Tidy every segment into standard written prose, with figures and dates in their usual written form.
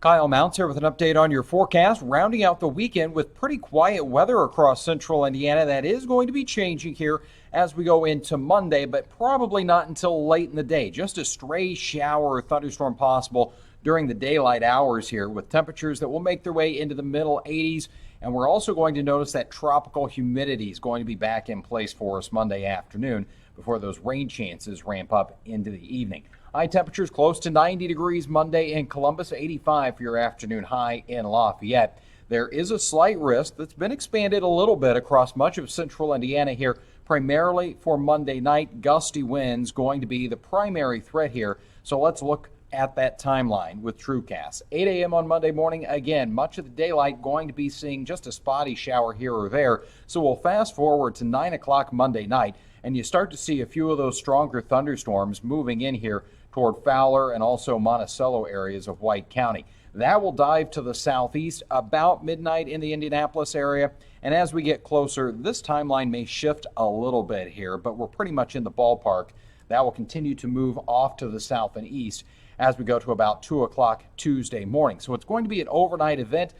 Kyle Mounts here with an update on your forecast, rounding out the weekend with pretty quiet weather across central Indiana. That is going to be changing here as we go into Monday, but probably not until late in the day. Just a stray shower or thunderstorm possible during the daylight hours here, with temperatures that will make their way into the middle 80s. And we're also going to notice that tropical humidity is going to be back in place for us Monday afternoon before those rain chances ramp up into the evening. High temperatures close to 90 degrees Monday in Columbus, 85 for your afternoon high in Lafayette. There is a slight risk that's been expanded a little bit across much of central Indiana here, primarily for Monday night. Gusty winds going to be the primary threat here. So let's look at that timeline with TrueCast. 8 a.m. on Monday morning, again, much of the daylight going to be seeing just a spotty shower here or there. So we'll fast forward to 9 o'clock Monday night, and you start to see a few of those stronger thunderstorms moving in here toward Fowler and also Monticello areas of White County. That will dive to the southeast about midnight in the Indianapolis area. And as we get closer, this timeline may shift a little bit here, but we're pretty much in the ballpark. That will continue to move off to the south and east as we go to about 2 o'clock Tuesday morning. So it's going to be an overnight event.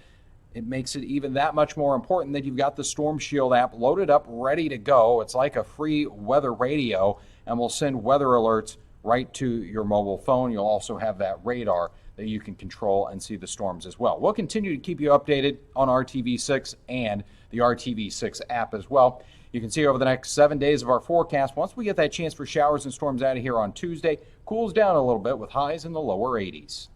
It makes it even that much more important that you've got the Storm Shield app loaded up, ready to go. It's like a free weather radio, and we'll send weather alerts right to your mobile phone. You'll also have that radar that you can control and see the storms as well. We'll continue to keep you updated on RTV6 and the RTV6 app as well. You can see over the next 7 days of our forecast. Once we get that chance for showers and storms out of here on Tuesday, cools down a little bit with highs in the lower 80s.